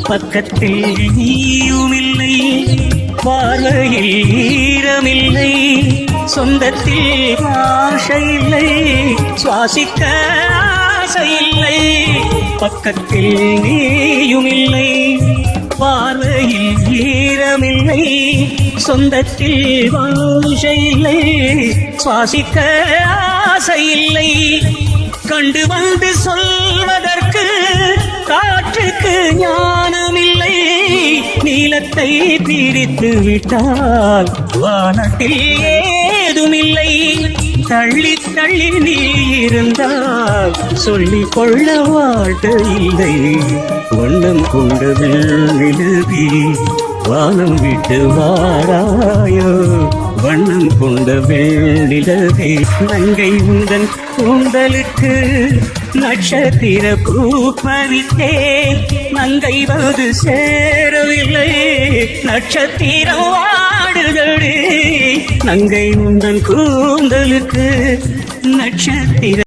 பக்கத்தில் நீயுமில்லை, பார்வையில் ஈரமில்லை, சொந்தத்தில் ஆசையில்லை, சுவாசிக்க ஆசையில்லை. பக்கத்தில் நீயுமில்லை, பார்வையில் ஈரமில்லை, சொந்தத்தில் ஆசையில்லை, சுவாசிக்க ஆசையில்லை. கண்டு வந்து சொல்வதற்கு காற்றுக்கு ஞானமில்லை, நீலத்தை பிரித்து விட்டால் வானத்தில் ஏதுமில்லை. தள்ளி தள்ளி நீ இருந்தால் சொல்லிக் கொள்ள வாழ்க்கை இல்லை. வண்ணம் கொண்ட நிலவி வானம் விட்டு வாராயோ, வண்ணம் கொண்ட நிலவே. நங்கை உந்தன் கூந்தலுக்கு நட்சத்திர பூ பறித்தேன், நங்கை வந்து சேரவில்லை, நட்சத்திரம் வாடுதடி. நங்கை உந்தன் கூந்தலுக்கு நட்சத்திர